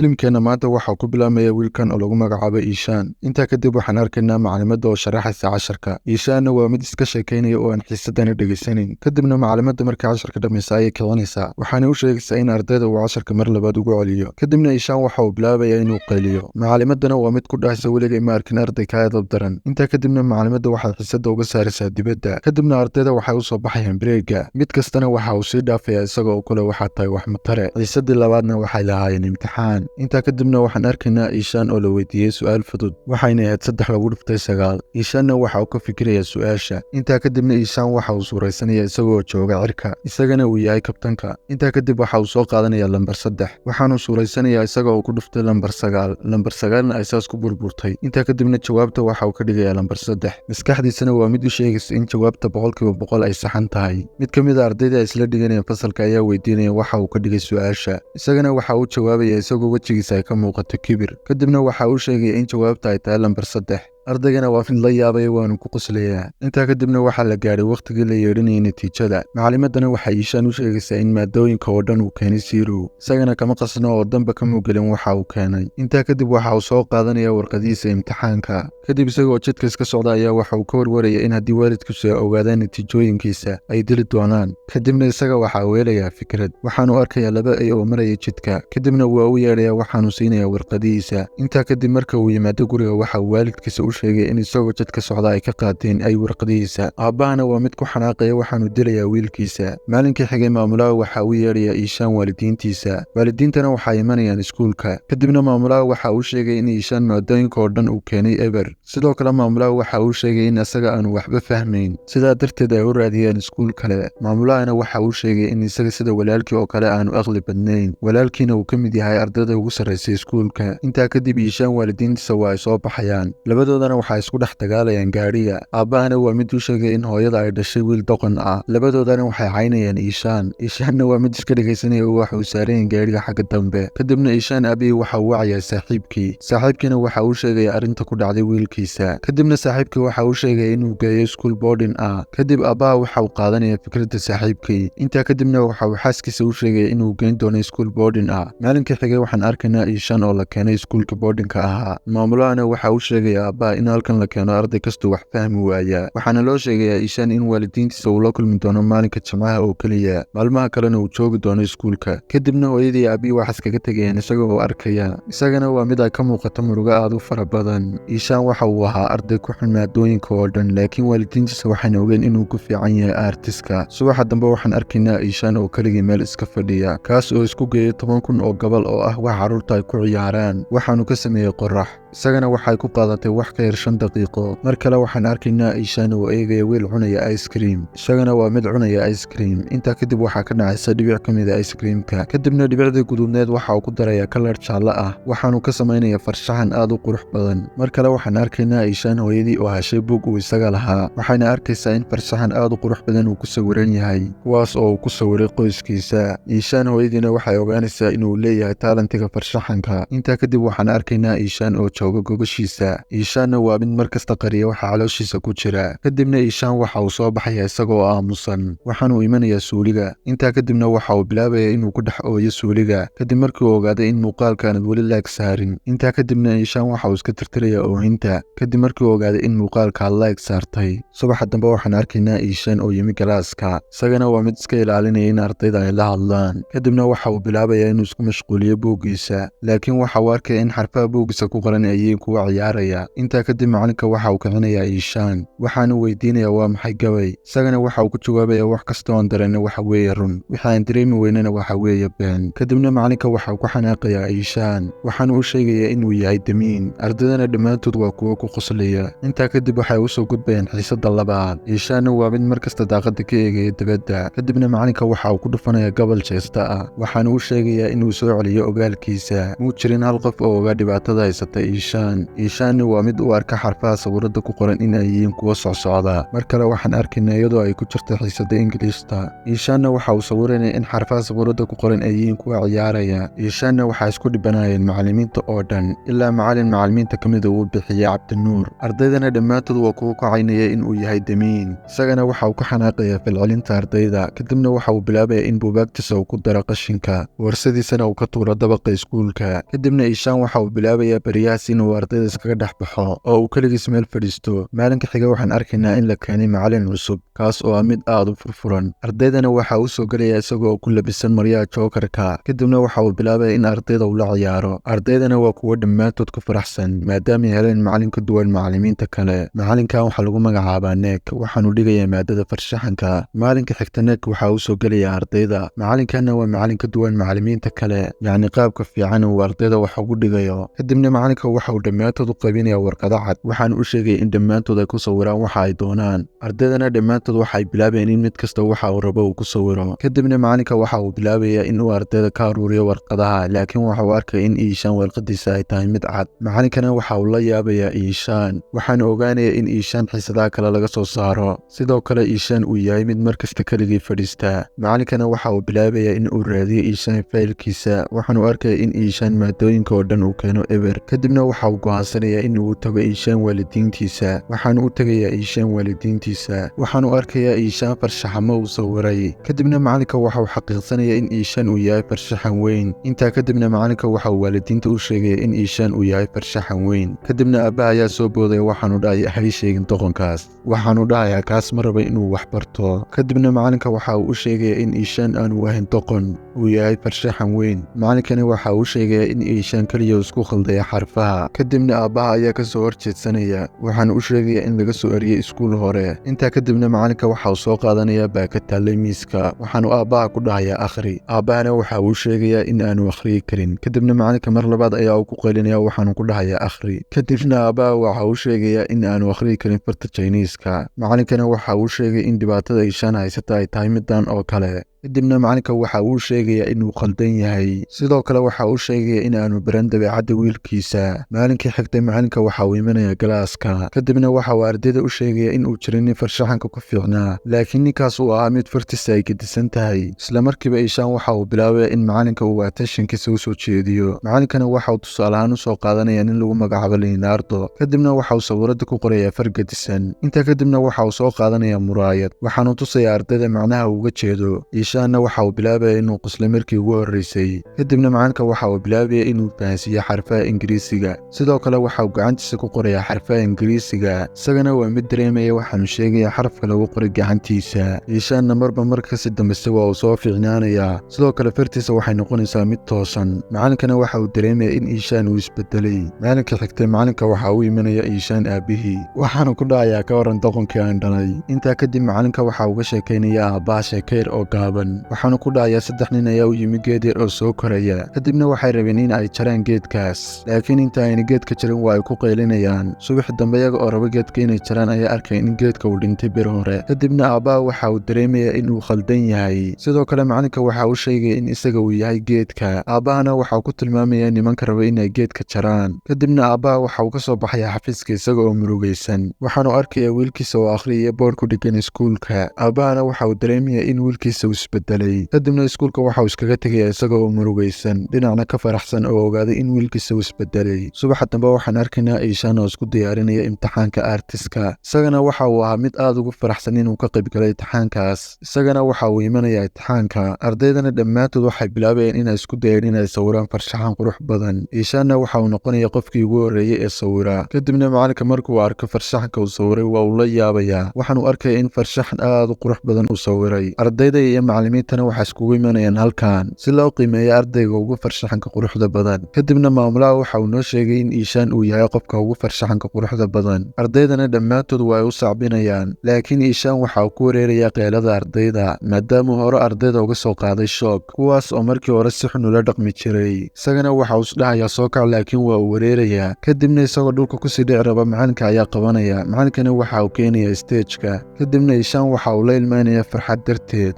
filimkeena maanta waxaa ku bilaabmaya wiilkan oo lagu magacaabo Ishaan. Intaa kadib waxaan arkaynaa macalimadda oo sharaxaysa casharka. Ishaanna waa mid iska sheekaynaya oo aan xiisadana dhegaysanin. Kadibna macalimadda markay casharka dhamaysa ayay kicinaysaa. Waxaana u sheegaysaa in ardayda uu casharka mar labaad ugu celiyo. Kadibna Ishaan waxa uu bilaabayaa inuu qayliyo. Macalimaddana waa mid ku dhahaysa weligay ma arkin arday ka edeb daran. Intaa kadibna macalimadda waxay xiisadda uga saaraysaa dibadda. Kadibna ardayda waxay u soo baxayaan breega. Mid kastana waxa uu sii dhaafayaa isagoo u kale waxaa tahay wax matare. Xiisaddii labaadna waxay lahaayeen imtixaan. intaa kadibna waxaan arkaynaa Ishaan oo la weydiiyey su'aal fudud waxayna ahayd 3 lagu dhiftay 9. Ishaanna waxa uu ka fikirayaa su'aasha. Intaa kadibna Ishaan waxa uu suuraysanaya isagoo jooga cirka isagana uu yahay kabtanka. Intaa kadib waxa uu soo qaadanaya lambar 3 waxaanu suuraysanaya isagoo uu ku dhiftay lambar 9. lambar 9na ay saas ku burburtay. Intaa kadibna jawaabta waxa uu ka dhigayaa lambar 3. maskaxdiisana waa mid u sheegaysa in jawaabta 100% ay saxan tahay. mid ka mid ah ardayda isla dhiganaya fasalka ayaa weydiinaya waxa uu ka dhigay su'aasha. isagana waxa uu jawaabaya isagoo wejigiisa ay ka muuqato kibir. kadibna waxa uu sheegay in jawaabta ay tahay lambar 3. ardaygana waa mid la yaabay waanu ku qoslayaa. intaa kadibna waxaa la gaaray waqtigii la yeedhinayay natiijada. macalimaddana waxay Ishaan u sheegaysaa in maadooyinka oo dhan uu keenay 0. isagana kama qasno oo danba kama gelin waxa uu keenay. intaa kadib waxa uu soo qaadanaya warqadiisa imtixaanka. kadib isagoo jidka iska socda ayaa waxa uu ka warwaraya in haddii waalidkiisu ay ogaadaan natiijooyinkiisa ay dili doonaan. kadibna isaga waxa uu helayaa fikrad. waxaanu arkayaa 2 ay oo maraya jidka. kadibna waa u yeedhaya waxaanu siinayaa warqadiisa. intaa kadib marka uu yimaado guriga waxa uu waalidkiisa sheegay in isagoo jidka socda ay ka qaateen ay warqadiisa. aabahana waa mid ku xanaaqaya waxaanu dilayaa wiilkiisa. maalinkii xigay maamulaha waxa uu yeedhaya Ishaan waalidiintiisa. waalidiintana waxay imanayaan iskuulka. kadibna maamulaha waxa uu sheegay in Ishaan maadooyinka oo dhan uu keenay eber. sidoo kale maamulaha waxa uu sheegay in isaga aanu waxba fahmayn sidaa darteed ay u raadiyeen iskuul kale. maamulahana waxa uu sheegay in isaga sida walaalkii oo kale aanu aqli badnayn. walaalkiina uu ka mid yahay ardayda ugu sarreysay iskuulka. intaa kadib Ishaan waalidiintiisa waa ay soo baxayaan. labadoodana waxay isku dhex dagaalayaan gaadhiga. aabahana waa mid u sheegay in hooyada ay dhashay wiil doqon ah. labadoodana waxay caynayaan Ishaan. Ishaanna waa mid iska dhegaysanaya oo waxa uu saarayn gaadhiga xagga dambe. kadibna Ishaan abiyi waxa uu wacayaa saaxiibkiina waxa uu sheegaya arrinta ku dhacday wiilkiisa. kadibna saaxiibkii waxa uu sheegay inuu geeyo school boarding ah. kadib aabaha waxa uu qaadanaya fikradda saaxiibkii. intaa kadibna waxa uu xaaskiisa u sheegay inuu geyn doono school boarding ah. maalinkii xigay waxaan arkaynaa Ishaan oo la keenay iskuulka boardingka ahaa. maamulahana waxa uu sheegaya aabaha in halkan la keeno arday kastuu wax fahmi waaya. waxaana loo sheegayaa Ishaan in waalidiintiisa uu la kulmi doono maalinka Jimcaha oo keliya. maalmaha kalena uu joogi doono iskuulka. kadibna hooyadii abiyi waxaas kaga tegayaan isagoo arkaya. isagana waa mid ay ka muuqato murugo aad u fara badan. Ishaan waxa uu ahaa arday ku xun maadooyinka oo dhan laakiin waalidiintiisa waxayna ogeen inuu ku fiican yahay artiska. subaxa dambe waxaan arkaynaa Ishaan oo keligii meel iska fadhiya kaas oo isku geeyay 10,000 oo gobol oo ah wax carruurta ay ku ciyaaraan. waxaanu ka sameeyey qorax. isagana waxay ku qaadatay wax ka yar 5 daqiiqo. mar kale waxaan arkaynaa Ishaan oo eegaya wiil cunaya ice cream. isagana waa mid cunaya ice cream. intaa kadib waxaa ka dhacaysa dhibic ka mid ah ice creamka. kadibna dhibicdii guduudneed waxa uu ku daraya kalar jaalle ah. waxaanu ka samaynayaa farshaxan aad u qurux badan. mar kale waxaan arkaynaa Ishaan hooyadii oo heshay buug uu isaga lahaa. waxayna arkaysaa in farshaxan aad u qurux badan uu ku sawiran yahay kuwaas oo uu ku sawiray qoyskiisa. Ishaan hooyadiina waxay ogaanaysaa inuu leeyahay taalentiga farshaxanka. intaa kadib waxaan arkaynaa Ishaan oo jooga gogashiisa. Ishaanna waa mid markasta qariya waxa calooshiisa ku jira. kadibna Ishaan waxa uu soo baxaya isagoo aamusan. waxaanu imanayaa suuliga. intaa kadibna waxa uu bilaabaya inuu ku dhex ooyo suuliga. kadib markii uu ogaaday in muuqaalkaanad weli laag saarin. intaa kadibna Ishaan waxa uu iska tirtirayaa oohinta. kadib markii uu ogaaday in muuqaalka laag saartay. subaxa dambe waxaan arkaynaa Ishaan oo yimi galaaska. isagana waa mid iska ilaalinaya in ardayda ay la hadlaan. kadibna waxa uu bilaabayaa inuu isku mashquuliyo buuggiisa. laakiin waxa uu arkaya in xarfaha buuggiisa ku qoran ay yihiin kuwa ciyaaraya. intaa kadib macalinka waxa uu kicinayaa Ishaan. waxaanu weydiinayaa waa maxay gabay. isagana waxa uu ku jawaabaya wax kasta oon dareena waxa weeye run. wixii aan dareemi weynana waxa weeye been. kadibna macalinka waxa uu ku xanaaqayaa Ishaan. waxaanu u sheegayaa inuu yahay damiin. ardaydana dhammaantood waa kuwo ku qoslaya. intaa kadib waxay u soo gudbayaan xiisadda labaad. Ishaanna waa mid markasta daaqadda ka eegaya dibadda. kadibna macalinka waxa uu ku dhufanaya gobol jeesta ah. waxaanu u sheegayaa inuu soo celiyo ogaalkiisa. muu jirin hal qof oo ogaa dhibaatada haysata Ishaan. Ishaanna waa mid u uu arka xarfaha sawirada ku qoran in ay yihiin kuwo socsocda. mar kale waxaan arkaynaa iyadoo ay ku jirto xiisada Ingiriista. Ishaanna waxa uu sawiranaya in xarfaha sawirada ku qoran ay yihiin kuwa ciyaaraya. Ishaanna waxaa isku dhibanayeen macallimiinta oo dhan ilaa macallimiinta ka mid uu bixiyay Cabdinuur. ardaydana dhammaantood waa kuwa ku caynaya in uu yahay damiin. isagana waxa uu ka xanaaqayaa falcelinta ardayda. kadibna waxa uu bilaabaya in buugaagtiisa uu ku daro qashinka, warsadiisana uu ka tuuro dabaqa iskuulka. kadibna Ishaan waxa uu bilaabayaa beriyahaas inuu ardayda iskaga dhex baxo oo uu keligiis meel fadhiisto. maalinka xiga waxaan arkaynaa in la keenay macallin cusub, kaas oo ah mid aad u furfuran. ardaydana waxa uu soo gelaya isagoo ku labisan maryaha jookarka. kadibna waxa uu bilaabaya in ardayda uu la ciyaaro. ardaydana waa kuwo dhammaantood ku faraxsan maadaama ay heleen macallin ka duwan macallimiinta kale. macallinkan waxaa lagu magacaabaa Neek, waxaanu dhigayaa maadada farshaxanka. maalinka xigta Neek waxa uu soo gelaya ardayda. macallinkanna waa macallin ka duwan macallimiinta kale, yacni qaabka fiican uu ardayda wax ugu dhigayo. kadibna macallinka waxa uu dhammaantood u qaybinaya warqado cad, waxaanu u sheegaya in dhammaantood ay ku sawiraan waxa ay doonaan. ardaydana dhammaantood waxa ay bilaabayeen in mid kasta waxa uu rabo uu ku sawiro. kadibna macallinka waxa uu bilaabaya in uu ardayda ka aruuriyo warqadaha, laakiin waxa uu arkaya in Ishaan warqadiisa ay tahay mid cad. macallinkana waxa uu la yaabayaa Ishaan, waxaana ogaanaya in Ishaan xiisadaha kale laga soo saaro. sidoo kale Ishaan uu yahay mid markasta keligii fadhiista. macallinkana waxa uu bilaabaya in uu raadiyo Ishaan faylkiisa, waxaanu arkaya in Ishaan maadooyinka oo dhan uu keeno eber. kadibna waxa uu go'aansanaya in uu tago Ishaan waalidiintiisa, waxaanu u tagayaa Ishaan waalidiintiisa. waxaanu arkayaa Ishaan farshaxamo uu sawiray. kadibna macallinka waxa uu xaqiiqsanaya in Ishaan uu yahay farshaxan weyn. intaa kadibna macallinka waxa uu waalidiinta u sheegaya in Ishaan uu yahay farshaxan weyn. kadibna aabbaha ayaa soo boodaya, waxaanu dhahaya hay sheegin doqonkaas. waxaanu dhahayaa kaas ma raba inuu wax barto. kadibna macallinka waxa uu u sheegaya in Ishaan aanu ahayn doqon, uu yahay farshaxan weyn. macallinkani waxa uu sheegaya in Ishaan kaliya isku khaldaya xarfaha. kadibna aabbaha ayaa ka soo horjeedsanaya, waxaanu u sheegaya in laga soo eriyay iskuul hore. intaa kadibna macallinka waxa uu soo qaadanaya baakad taallay miiska, waxaanu aabbaha ku dhahayaa akhri. aabbahana waxa uu sheegayaa in aanu akhriyi karin. kadibna macallinka mar labaad ayaa uu ku qaylinaya, waxaanu ku dhahayaa akhri. kadibna aabbaha waxa uu sheegayaa in aanu akhriyi karin farta Jayniiska. macallinkana waxa uu sheegay in dhibaatada Ishaan haysata ay tahay midan oo kale. kadibna macallinka waxa uu sheegayaa inuu khaldan yahay. sidoo kale waxa uu sheegaya in aanu baran dabeecadda wiilkiisa. maalinkii xigtay macallinka waxa uu imanaya galaaska. kadibna waxa uu ardayda u sheegaya in uu jirin nin farshaxanka ku fiicnaa, laakiin ninkaas uu ahaa mid fartiisa ay gedisan tahay. isla markiiba Ishaan waxa uu bilaabaya in macallinka uu attentionkiisa u soo jeediyo. macallinkana waxa uu tusaale ahaan u soo qaadanaya nin lagu magacaabo Leonardo. kadibna waxa uu sawirada ku qorayaa far gedisan. intaa kadibna waxa uu soo qaadanaya muraayad, waxaanu tusaya ardayda macnaha uu uga jeedo. Ishaanna waxa uu bilaabaya inuu qoslay markii ugu horreysay. kadibna macallinka waxa uu bilaabaya inuu fahansiiyo xarfaha Ingiriisiga. sidoo kale waxa uu gacantiisa ku qorayaa xarfaha Ingiriisiga. isagana waa mid dareemaya waxaanu sheegayaa xarafka lagu qoray gacantiisa. Ishaanna marba marka kasi dambeysa waa uu soo fiicnaanayaa. sidoo kale fartiisa waxay noqonaysaa mid toosan. macallinkana waxa uu dareemaya in Ishaan uu isbedelay. maalinka xigtay macallinka waxa uu imanaya Ishaan aabihii, waxaanu ku dhahayaa ka waran doqonkii aan dhalay. intaa kadib macallinka waxa uu ga sheekaynayaa aabbaha sheekayr oo gaaban. waxaanu ku dhahayaa 3 nin ayaa u yimi geed yar oo soo koraya. kadibna waxay rabeen in ay jaraan geedkaas, laakiin inta ayna geedka jarin waa ay ku qaylinayaan. subax dambe iyaga oo raba geedka inay jaraan ayaa arkeen in geedka uu dhintay bir hore. kadibna aabbaha waxa uu dareemaya in uu khaldan yahay. sidoo kale macallinka waxa uu sheegaya in isaga uu yahay geedka. aabbahana waxa uu ku tilmaamaya nimanka raba inay geedka jaraan. kadibna aabbaha waxa uu ka soo baxaya xafiiska isaga oo murugaysan. waxaanu arkayaa wiilkiisa oo akhriyaya boodh ku dheggan iskuulka. aabbahana waxa uu dareemaya in wiilkiisa uu isbedelay. kadibna iskuulka waxa uu iskaga tegaya isaga oo murugaysan, dhinacna ka faraxsan oo ogaaday in wiilkiisa uu isbedelay. subaxa dambe waxaan arkaynaa Ishaan oo isku diyaarinaya imtixaanka artiska. isagana waxa uu ahaa mid aad ugu faraxsan inuu ka qayb galay imtixaankaas. isagana waxa uu imanaya imtixaanka. ardaydana dhammaantood waxay bilaabayeen inay isku dayeen inay sawiraan farshaxan qurux badan. Ishaanna waxa uu noqonaya qofkii ugu horreeyay ee sawira. kadibna macallinka markuu arko farshaxanka uu sawiray waa uu la yaabayaa, waxaanu arkaya in farshaxan aad u qurux badan uu sawiray. ardayda iyo macallimiintana waxay iskugu imanayaan halkan si loo qiimeeyo ardayga ugu farshaxanka quruxda badan. kadibna maamulaha waxa uu noo sheegay in Ishaan uu yahay qofka ugu farshaxanka quruxda badan. ardaydana dhammaantood waa ay u sacbinayaan, laakiin Ishaan waxa uu ku weerarayaa qeylada ardayda maadaama hore ardayda uga soo qaaday shoog, kuwaas oo markii hore si xun ula dhaqmi jiray. isagana waxa uu isdhahayaa soo kac, laakiin waa uu weerarayaa. kadibna isagoo dhulka kusii dhici raba macallinka ayaa qabanaya. macallinkana waxa uu keenayaa stageka. kadibna Ishaan waxa uu la ilmaynaya farxad darteed.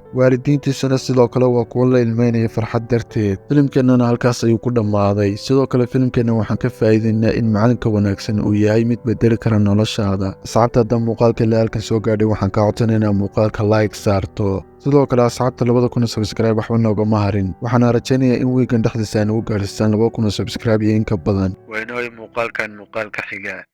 waalidiintiisana sidoo kale waa kuwo la ilmeynaya farxad darteed. filimkeennana halkaas ayuu ku dhammaaday. sidoo kale filimkeenna waxaan ka faa'iidaynaa in macalinka wanaagsan uu yahay mid bedeli kara noloshaada. asxaabta hadda muuqaalka ilaa halkan soo gaadhay waxaan kaa codsanaynaa muuqaalka like saarto. sidoo kale asxaabta 2000 subscribe waxba noogama harin. waxaana rajaynayaa in wiigan dhexdiisa aan ugu gaadhisaan 2000 subscribe iyo in ka badan. waa inoo muuqaalkan muuqaalka xiga.